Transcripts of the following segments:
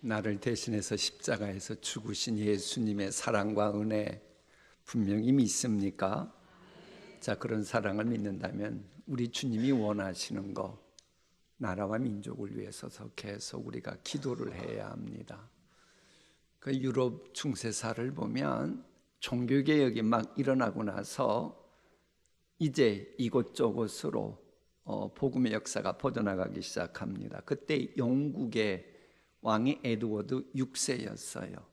나를 대신해서 십자가에서 죽으신 예수님의 사랑과 은혜 분명히 믿습니까? 자, 그런 사랑을 믿는다면 우리 주님이 원하시는 거, 나라와 민족을 위해서 계속 우리가 기도를 해야 합니다. 그 유럽 중세사를 보면 종교개혁이 막 일어나고 나서 이제 이곳저곳으로 복음의 역사가 퍼져나가기 시작합니다. 그때 영국의 왕이 에드워드 6세였어요.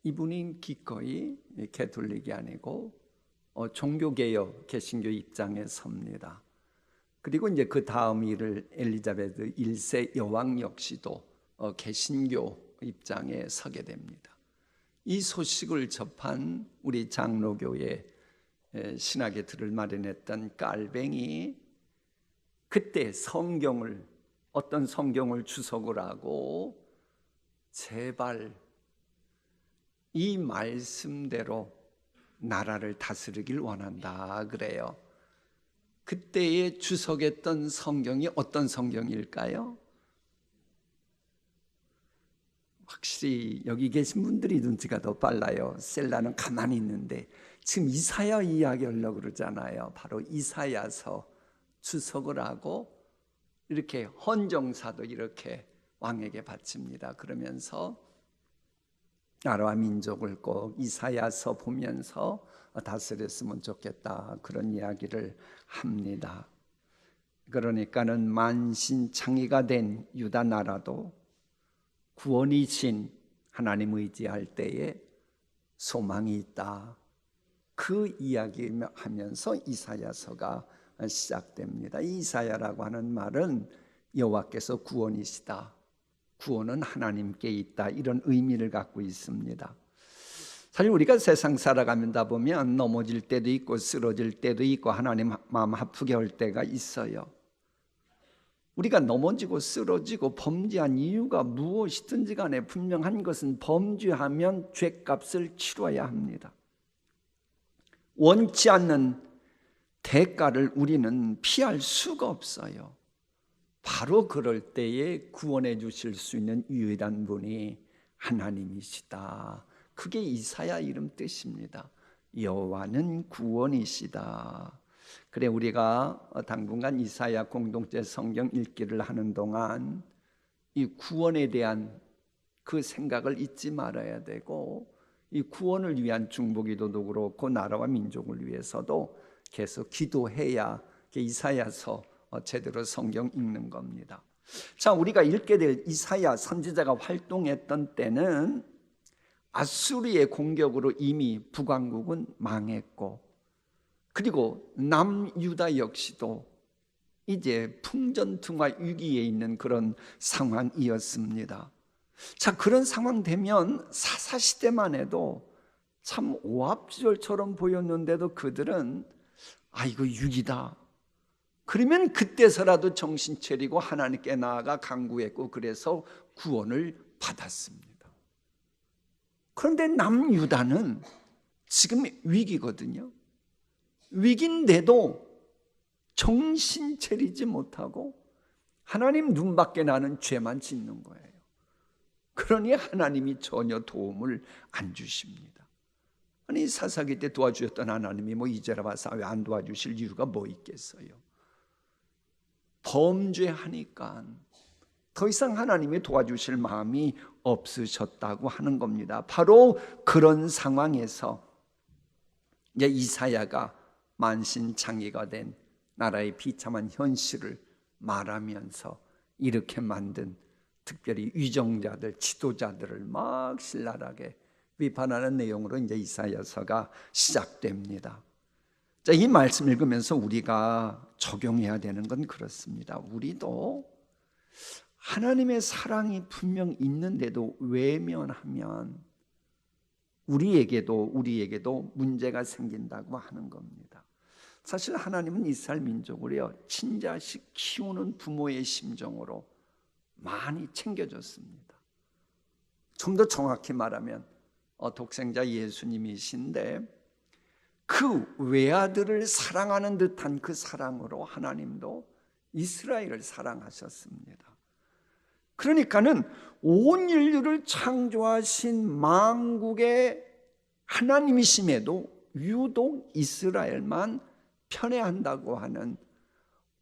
이분이 기꺼이 가톨릭이 아니고 종교개혁 개신교 입장에 섭니다. 그리고 이제 그 다음 일을 엘리자베스 1세 여왕 역시도 개신교 입장에 서게 됩니다. 이 소식을 접한 우리 장로교회 신학의 들을 마련했던 깔뱅이 그때 어떤 성경을 주석을 하고 제발 이 말씀대로 나라를 다스리길 원한다 그래요. 그때에 주석했던 성경이 어떤 성경일까요? 확실히 여기 계신 분들이 눈치가 더 빨라요. 셀라는 가만히 있는데 지금 이사야 이야기하려고 그러잖아요. 바로 이사야서 주석을 하고 이렇게 헌정사도 이렇게 왕에게 바칩니다. 그러면서 나라와 민족을 꼭 이사야서 보면서 다스렸으면 좋겠다 그런 이야기를 합니다. 그러니까는 만신창이가 된 유다 나라도 구원이신 하나님 의지할 때에 소망이 있다. 그 이야기하면서 이사야서가 시작됩니다. 이사야라고 하는 말은 여호와께서 구원이시다, 구원은 하나님께 있다, 이런 의미를 갖고 있습니다. 사실 우리가 세상 살아가다 보면 넘어질 때도 있고 쓰러질 때도 있고 하나님 마음 아프게 할 때가 있어요. 우리가 넘어지고 쓰러지고 범죄한 이유가 무엇이든지 간에 분명한 것은 범죄하면 죄값을 치러야 합니다. 원치 않는 대가를 우리는 피할 수가 없어요. 바로 그럴 때에 구원해 주실 수 있는 유일한 분이 하나님이시다. 그게 이사야 이름 뜻입니다. 여호와는 구원이시다. 그래, 우리가 당분간 이사야 공동체 성경 읽기를 하는 동안 이 구원에 대한 그 생각을 잊지 말아야 되고, 이 구원을 위한 중보기도도 그렇고 나라와 민족을 위해서도 계속 기도해야 이사야서 제대로 성경 읽는 겁니다. 자, 우리가 읽게 될 이사야 선지자가 활동했던 때는 아수리의 공격으로 이미 북왕국은 망했고, 그리고 남유다 역시도 이제 풍전등화 위기에 있는 그런 상황이었습니다. 자, 그런 상황 되면 사사시대만 해도 참 오합지졸처럼 보였는데도 그들은 이거 위기다, 그러면 그때서라도 정신 차리고 하나님께 나아가 간구했고, 그래서 구원을 받았습니다. 그런데 남유다는 지금 위기거든요. 위기인데도 정신 차리지 못하고 하나님 눈밖에 나는 죄만 짓는 거예요. 그러니 하나님이 전혀 도움을 안 주십니다. 아니, 사사기 때 도와주셨던 하나님이 이제라 와서 왜 안 도와주실 이유가 뭐 있겠어요? 범죄하니까 더 이상 하나님이 도와주실 마음이 없으셨다고 하는 겁니다. 바로 그런 상황에서 이제 이사야가 만신창이가 된 나라의 비참한 현실을 말하면서 이렇게 만든, 특별히 위정자들, 지도자들을 막 신랄하게 비판하는 내용으로 이제 이사야서가 시작됩니다. 자, 이 말씀 읽으면서 우리가 적용해야 되는 건 그렇습니다. 우리도 하나님의 사랑이 분명 있는데도 외면하면 우리에게도 문제가 생긴다고 하는 겁니다. 사실 하나님은 이스라엘 민족을요, 친자식 키우는 부모의 심정으로 많이 챙겨줬습니다. 좀 더 정확히 말하면 독생자 예수님이신데 그 외아들을 사랑하는 듯한 그 사랑으로 하나님도 이스라엘을 사랑하셨습니다. 그러니까는 온 인류를 창조하신 만국의 하나님이심에도 유독 이스라엘만 편애한다고 하는,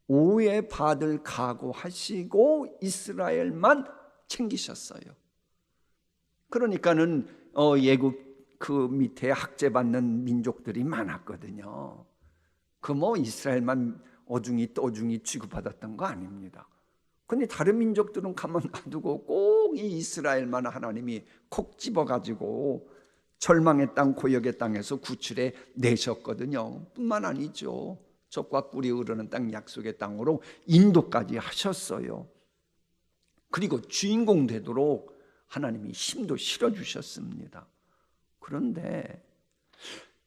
오해받을 각오하시고 이스라엘만 챙기셨어요. 그러니까는 예국 그 밑에 학제받는 민족들이 많았거든요. 그 뭐 이스라엘만 어중이 떠중이 취급받았던 거 아닙니다. 근데 다른 민족들은 가만 놔두고 꼭 이 이스라엘만 하나님이 콕 집어가지고 절망의 땅, 고역의 땅에서 구출해 내셨거든요. 뿐만 아니죠, 젖과 꿀이 흐르는 땅, 약속의 땅으로 인도까지 하셨어요. 그리고 주인공 되도록 하나님이 힘도 실어주셨습니다. 그런데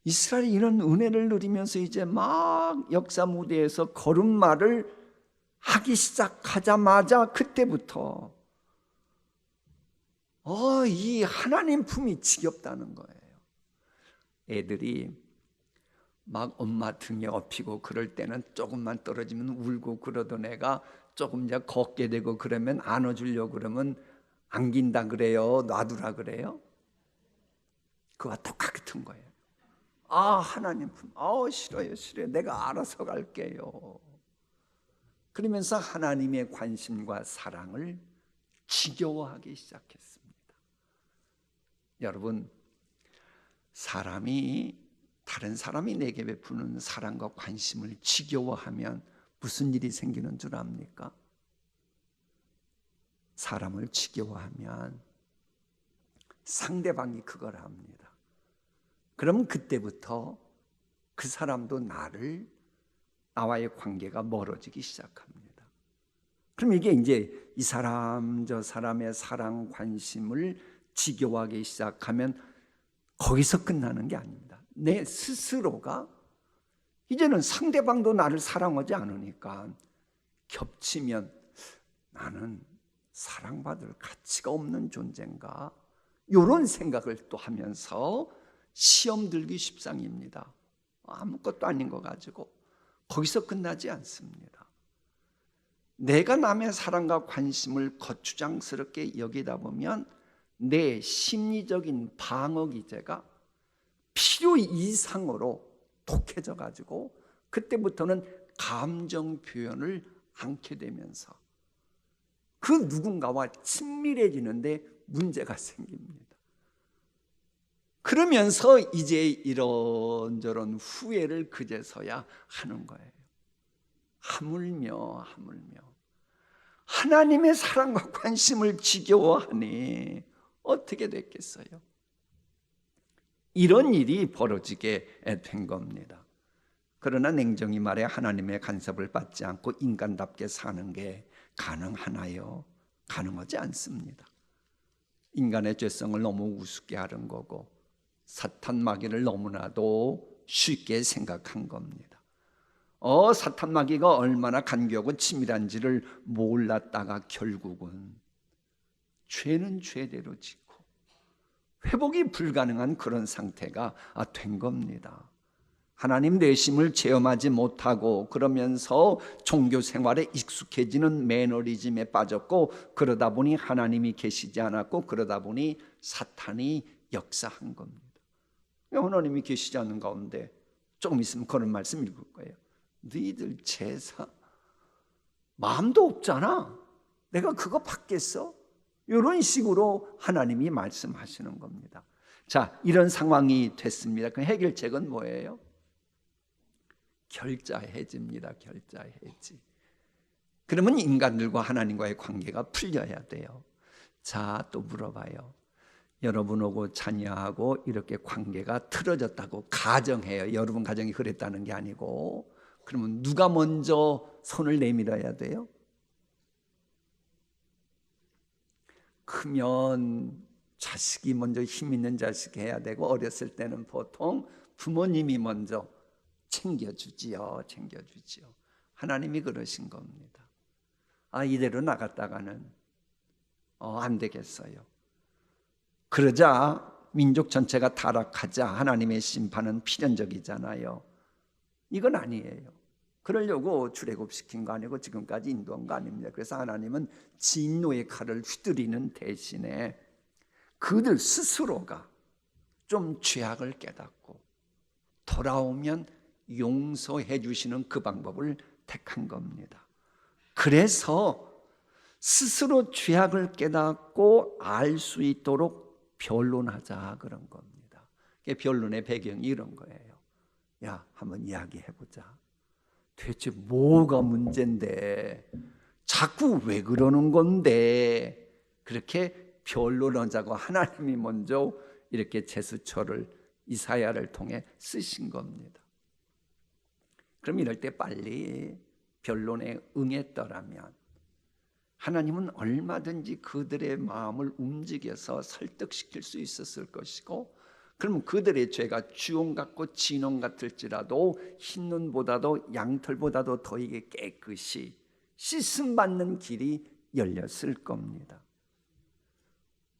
이스라엘이 이런 은혜를 누리면서 이제 막 역사 무대에서 걸음마를 하기 시작하자마자 그때부터 이 하나님 품이 지겹다는 거예요. 애들이 막 엄마 등에 업히고 그럴 때는 조금만 떨어지면 울고 그러던 애가 조금 이제 걷게 되고 그러면 안아주려고 그러면 안긴다 그래요? 놔두라 그래요? 그와 똑같은 거예요. 하나님 품, 싫어요, 싫어요. 내가 알아서 갈게요. 그러면서 하나님의 관심과 사랑을 지겨워하기 시작했습니다. 여러분, 다른 사람이 내게 베푸는 사랑과 관심을 지겨워하면 무슨 일이 생기는 줄 압니까? 사람을 지겨워하면 상대방이 그걸 합니다. 그럼 그때부터 그 사람도 나와의 관계가 멀어지기 시작합니다. 그럼 이게 이제 이 사람 저 사람의 사랑 관심을 지겨워하기 시작하면 거기서 끝나는 게 아닙니다. 내 스스로가 이제는 상대방도 나를 사랑하지 않으니까 겹치면 나는 사랑받을 가치가 없는 존재인가, 이런 생각을 또 하면서 시험 들기 십상입니다. 아무것도 아닌 거 가지고. 거기서 끝나지 않습니다. 내가 남의 사랑과 관심을 거추장스럽게 여기다 보면 내 심리적인 방어 기제가 필요 이상으로 독해져 가지고 그때부터는 감정 표현을 않게 되면서 그 누군가와 친밀해지는데 문제가 생깁니다. 그러면서 이제 이런저런 후회를 그제서야 하는 거예요. 하물며 하나님의 사랑과 관심을 지겨워하니 어떻게 됐겠어요? 이런 일이 벌어지게 된 겁니다. 그러나 냉정히 말해 하나님의 간섭을 받지 않고 인간답게 사는 게 가능하나요? 가능하지 않습니다. 인간의 죄성을 너무 우습게 하는 거고 사탄 마귀를 너무나도 쉽게 생각한 겁니다. 사탄 마귀가 얼마나 간교하고 치밀한지를 몰랐다가 결국은 죄는 죄대로 짓고 회복이 불가능한 그런 상태가 된 겁니다. 하나님 내심을 체험하지 못하고 그러면서 종교 생활에 익숙해지는 매너리즘에 빠졌고, 그러다 보니 하나님이 계시지 않았고, 그러다 보니 사탄이 역사한 겁니다. 하나님이 계시지 않는 가운데 조금 있으면 그런 말씀 읽을 거예요. 너희들 제사 마음도 없잖아, 내가 그거 받겠어? 이런 식으로 하나님이 말씀하시는 겁니다. 자, 이런 상황이 됐습니다. 그 해결책은 뭐예요? 결자해지입니다. 결자해지. 그러면 인간들과 하나님과의 관계가 풀려야 돼요. 자, 또 물어봐요. 여러분하고 자녀하고 이렇게 관계가 틀어졌다고 가정해요. 여러분 가정이 그랬다는 게 아니고. 그러면 누가 먼저 손을 내밀어야 돼요? 크면 자식이 먼저 힘 있는 자식이 해야 되고, 어렸을 때는 보통 부모님이 먼저 챙겨주지요. 하나님이 그러신 겁니다. 이대로 나갔다가는 안 되겠어요. 그러자 민족 전체가 타락하자 하나님의 심판은 필연적이잖아요. 이건 아니에요. 그러려고 출애굽시킨 거 아니고 지금까지 인도한 거 아닙니다. 그래서 하나님은 진노의 칼을 휘두르는 대신에 그들 스스로가 좀 죄악을 깨닫고 돌아오면 용서해 주시는 그 방법을 택한 겁니다. 그래서 스스로 죄악을 깨닫고 알 수 있도록 변론하자 그런 겁니다. 변론의 배경이 이런 거예요. 야, 한번 이야기해보자. 대체 뭐가 문제인데 자꾸 왜 그러는 건데, 그렇게 변론하자고 하나님이 먼저 이렇게 제스처를 이사야를 통해 쓰신 겁니다. 그럼 이럴 때 빨리 변론에 응했더라면 하나님은 얼마든지 그들의 마음을 움직여서 설득시킬 수 있었을 것이고, 그러면 그들의 죄가 주홍 같고 진홍 같을지라도 흰눈보다도 양털보다도 더이게 깨끗이 씻음받는 길이 열렸을 겁니다.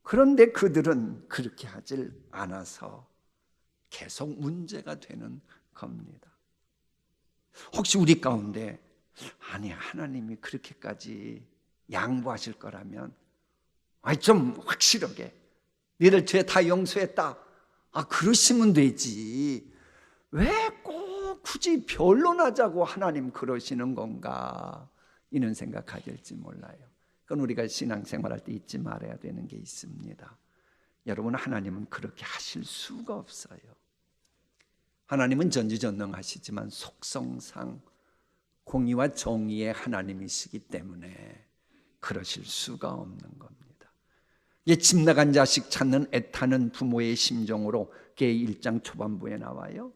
그런데 그들은 그렇게 하질 않아서 계속 문제가 되는 겁니다. 혹시 우리 가운데 아니 하나님이 그렇게까지 양보하실 거라면 좀 확실하게 너희들 죄 다 용서했다, 그러시면 되지, 왜 꼭 굳이 변론하자고 하나님 그러시는 건가, 이런 생각하실지 몰라요. 그건 우리가 신앙생활할 때 잊지 말아야 되는 게 있습니다. 여러분, 하나님은 그렇게 하실 수가 없어요. 하나님은 전지전능하시지만 속성상 공의와 정의의 하나님이시기 때문에 그러실 수가 없는 겁니다. 집 나간 자식 찾는 애타는 부모의 심정으로 그게 1장 초반부에 나와요.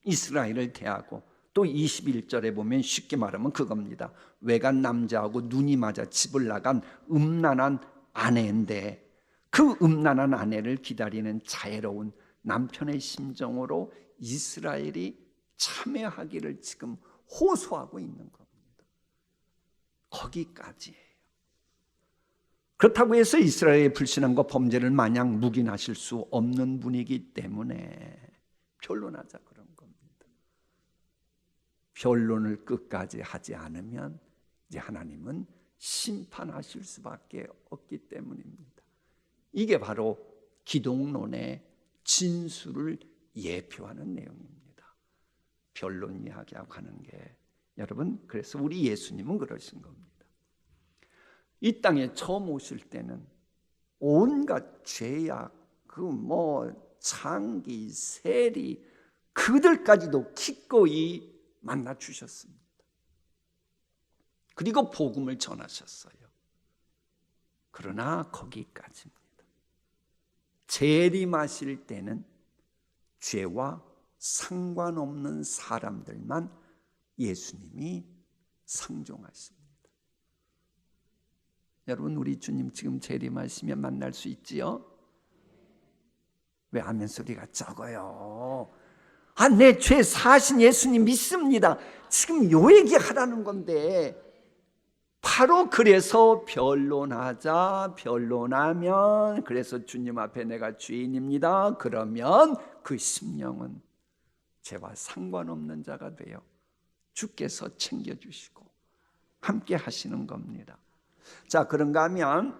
이스라엘을 대하고 또 21절에 보면 쉽게 말하면 그겁니다. 외간 남자하고 눈이 맞아 집을 나간 음란한 아내인데 그 음란한 아내를 기다리는 자애로운 남편의 심정으로 이스라엘이 참여하기를 지금 호소하고 있는 겁니다. 거기까지예요. 그렇다고 해서 이스라엘의 불신앙과 범죄를 마냥 묵인하실 수 없는 분이기 때문에 변론하자 그런 겁니다. 변론을 끝까지 하지 않으면 이제 하나님은 심판하실 수밖에 없기 때문입니다. 이게 바로 기독론의 진수를 예표하는 내용입니다. 변론 이야기하고 하는 게, 여러분, 그래서 우리 예수님은 그러신 겁니다. 이 땅에 처음 오실 때는 온갖 죄악, 창기, 세리, 그들까지도 기꺼이 만나 주셨습니다. 그리고 복음을 전하셨어요. 그러나 거기까지입니다. 재림하실 때는 죄와 상관없는 사람들만 예수님이 상종하십니다. 여러분, 우리 주님 지금 재림하시면 만날 수 있지요? 왜 아멘 소리가 적어요? 내 죄 사신 예수님 믿습니다. 지금 요 얘기 하라는 건데, 바로 그래서 변론하자. 변론하면, 그래서 주님 앞에 내가 죄인입니다. 그러면 그 심령은 죄와 상관없는 자가 되어 주께서 챙겨주시고 함께 하시는 겁니다. 자, 그런가 하면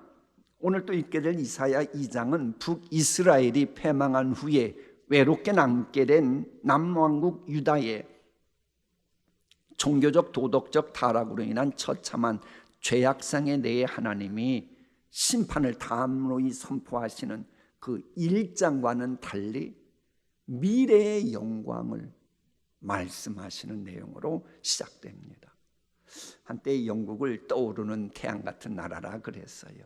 오늘 또 읽게 될 이사야 2장은 북이스라엘이 패망한 후에 외롭게 남게 된 남왕국 유다의 종교적 도덕적 타락으로 인한 처참한 죄악상에 대해 하나님이 심판을 담론히 선포하시는 그 1장과는 달리 미래의 영광을 말씀하시는 내용으로 시작됩니다. 한때 영국을 떠오르는 태양 같은 나라라 그랬어요.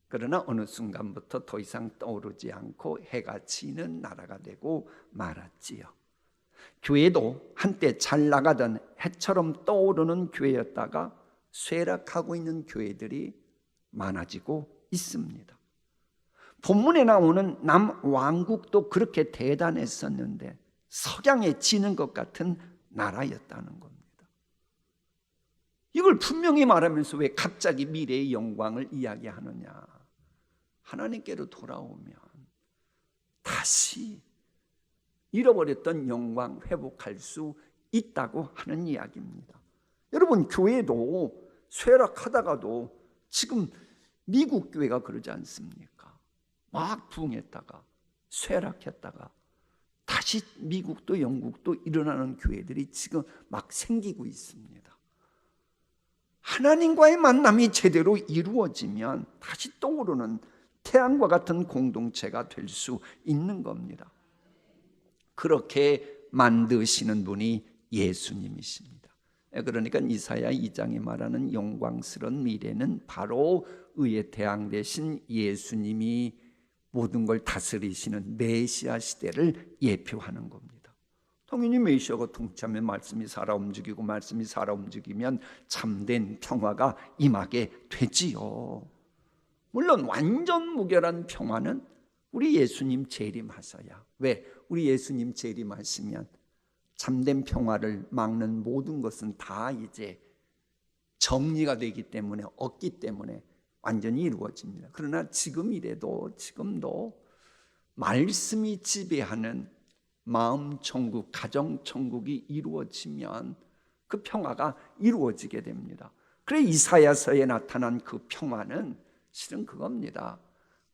그러나 어느 순간부터 더 이상 떠오르지 않고 해가 지는 나라가 되고 말았지요. 교회도 한때 잘 나가던 해처럼 떠오르는 교회였다가 쇠락하고 있는 교회들이 많아지고 있습니다. 본문에 나오는 남왕국도 그렇게 대단했었는데 석양에 지는 것 같은 나라였다는 겁니다. 이걸 분명히 말하면서 왜 갑자기 미래의 영광을 이야기하느냐? 하나님께로 돌아오면 다시 잃어버렸던 영광 회복할 수 있다고 하는 이야기입니다. 여러분, 교회도 쇠락하다가도 지금 미국 교회가 그러지 않습니까? 막 부흥했다가 쇠락했다가 다시 미국도 영국도 일어나는 교회들이 지금 막 생기고 있습니다. 하나님과의 만남이 제대로 이루어지면 다시 떠오르는 태양과 같은 공동체가 될 수 있는 겁니다. 그렇게 만드시는 분이 예수님이십니다. 그러니까 이사야 2장에 말하는 영광스러운 미래는 바로 의의 태양 되신 예수님이 모든 걸 다스리시는 메시아 시대를 예표하는 겁니다. 당연히 메시아가 통치하면 말씀이 살아 움직이고 말씀이 살아 움직이면 참된 평화가 임하게 되지요. 물론 완전 무결한 평화는 우리 예수님 재림하셔야. 왜? 우리 예수님 재림하시면 참된 평화를 막는 모든 것은 다 이제 정리가 되기 때문에, 없기 때문에 완전히 이루어집니다. 그러나 지금이라도, 지금도 말씀이 지배하는 마음 천국, 가정 천국이 이루어지면 그 평화가 이루어지게 됩니다. 그래 이사야서에 나타난 그 평화는 실은 그겁니다.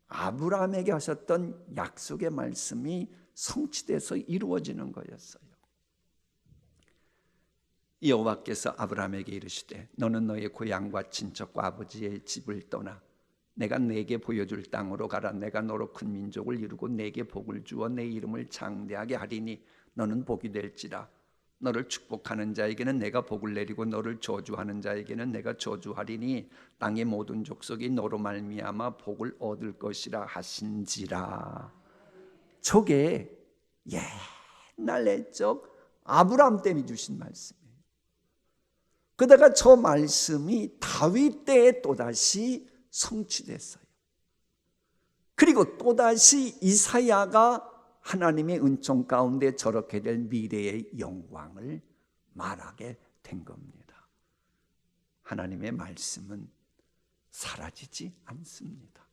아브라함에게 하셨던 약속의 말씀이 성취돼서 이루어지는 거였어요. 여호와께서 아브라함에게 이르시되 너는 너의 고향과 친척과 아버지의 집을 떠나 내가 네게 보여줄 땅으로 가라. 내가 너로 큰 민족을 이루고 네게 복을 주어 내 이름을 장대하게 하리니 너는 복이 될지라. 너를 축복하는 자에게는 내가 복을 내리고 너를 저주하는 자에게는 내가 저주하리니 땅의 모든 족속이 너로 말미암아 복을 얻을 것이라 하신지라. 저게 옛날 옛적 아브라함 때문에 주신 말씀이에요. 그러다가 저 말씀이 다윗 때에 또다시 성취됐어요. 그리고 또다시 이사야가 하나님의 은총 가운데 저렇게 될 미래의 영광을 말하게 된 겁니다. 하나님의 말씀은 사라지지 않습니다.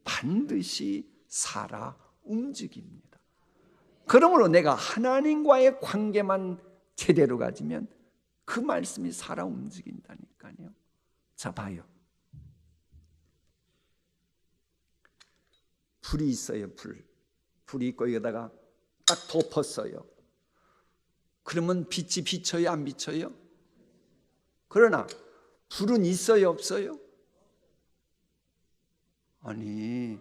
반드시 살아 움직입니다. 그러므로 내가 하나님과의 관계만 제대로 가지면 그 말씀이 살아 움직인다니까요. 자, 봐요. 불이 있어요. 불이 있고 여기다가 딱 덮었어요. 그러면 빛이 비쳐요? 안 비쳐요? 그러나 불은 있어요? 없어요? 아니,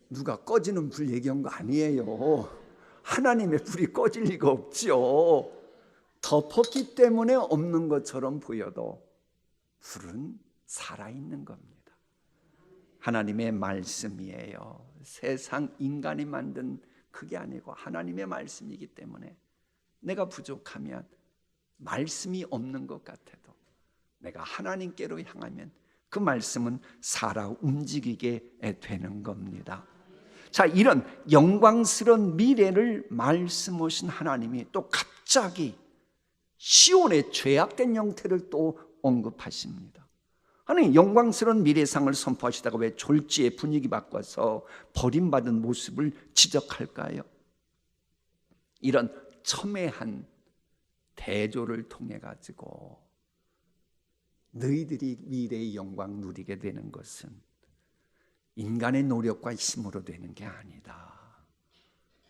누가 꺼지는 불 얘기한 거 아니에요. 하나님의 불이 꺼질 리가 없죠. 덮었기 때문에 없는 것처럼 보여도 불은 살아있는 겁니다. 하나님의 말씀이에요. 세상 인간이 만든 그게 아니고 하나님의 말씀이기 때문에 내가 부족하면 말씀이 없는 것 같아도 내가 하나님께로 향하면 그 말씀은 살아 움직이게 되는 겁니다. 자, 이런 영광스러운 미래를 말씀하신 하나님이 또 갑자기 시온의 죄악된 형태를 또 언급하십니다. 하나님 영광스러운 미래상을 선포하시다가 왜 졸지에 분위기 바꿔서 버림받은 모습을 지적할까요? 이런 첨예한 대조를 통해 가지고 너희들이 미래의 영광 누리게 되는 것은 인간의 노력과 힘으로 되는 게 아니다.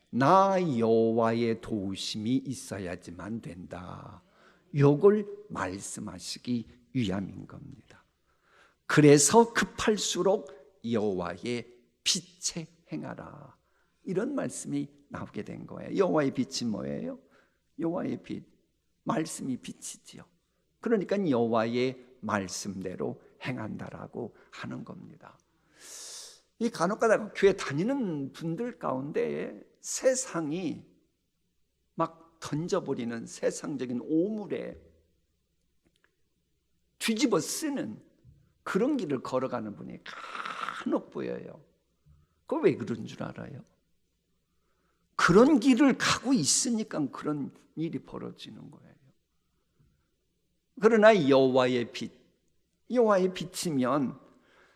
나 여호와의 도우심이 있어야지만 된다. 이걸 말씀하시기 위함인 겁니다. 그래서 급할수록 여호와의 빛에 행하라. 이런 말씀이 나오게 된 거예요. 여호와의 빛이 뭐예요? 여호와의 빛, 말씀이 빛이지요. 그러니까 여호와의 말씀대로 행한다라고 하는 겁니다. 이 간혹가다가 교회 다니는 분들 가운데 세상이 막 던져버리는 세상적인 오물에 뒤집어 쓰는 그런 길을 걸어가는 분이 간혹 보여요. 그거 왜 그런 줄 알아요? 그런 길을 가고 있으니까 그런 일이 벌어지는 거예요. 그러나 여호와의 빛, 여호와의 빛이면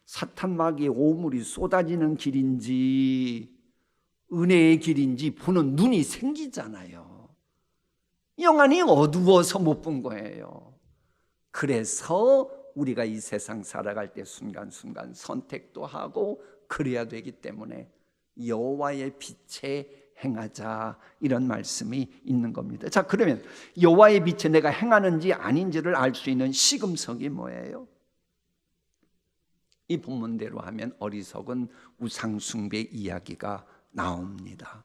사탄 마귀의 오물이 쏟아지는 길인지 은혜의 길인지 보는 눈이 생기잖아요. 영안이 어두워서 못 본 거예요. 그래서 우리가 이 세상 살아갈 때 순간순간 선택도 하고 그래야 되기 때문에 여호와의 빛에 행하자, 이런 말씀이 있는 겁니다. 자, 그러면 여호와의 빛에 내가 행하는지 아닌지를 알 수 있는 시금석이 뭐예요? 이 본문대로 하면 어리석은 우상숭배 이야기가 나옵니다.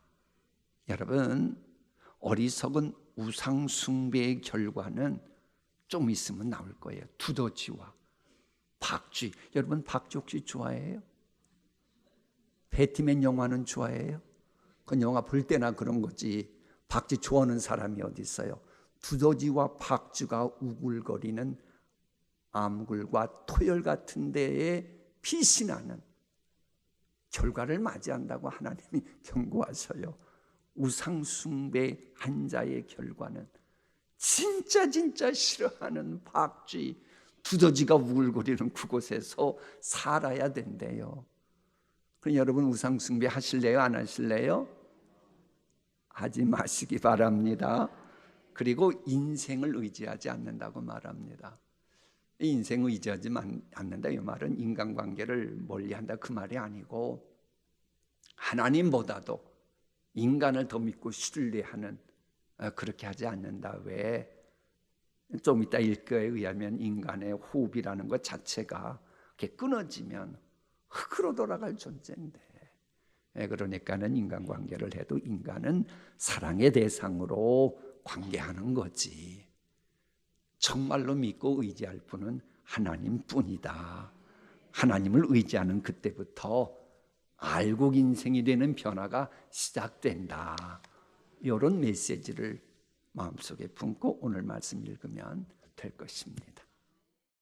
여러분, 어리석은 우상숭배의 결과는 좀 있으면 나올 거예요. 두더지와 박쥐. 여러분, 박쥐 혹시 좋아해요? 배트맨 영화는 좋아해요? 그건 영화 볼 때나 그런 거지, 박쥐 좋아하는 사람이 어디 있어요? 두더지와 박쥐가 우글거리는 암굴과 토열 같은 데에 피신하는 결과를 맞이한다고 하나님이 경고하셔요. 우상숭배 한 자의 결과는 진짜 싫어하는 박쥐, 두더지가 우글거리는 그곳에서 살아야 된대요. 그럼 여러분, 우상숭배 하실래요? 안 하실래요? 하지 마시기 바랍니다. 그리고 인생을 의지하지 않는다고 말합니다. 인생을 의지하지 않는다, 이 말은 인간관계를 멀리한다 그 말이 아니고, 하나님보다도 인간을 더 믿고 신뢰하는, 그렇게 하지 않는다. 왜? 좀 이따 읽기에 의하면 인간의 호흡이라는 것 자체가 이렇게 끊어지면 흙으로 돌아갈 존재인데, 그러니까는 인간관계를 해도 인간은 사랑의 대상으로 관계하는 거지, 정말로 믿고 의지할 분은 하나님뿐이다. 하나님을 의지하는 그때부터 알곡 인생이 되는 변화가 시작된다. 이런 메시지를 마음속에 품고 오늘 말씀 읽으면 될 것입니다.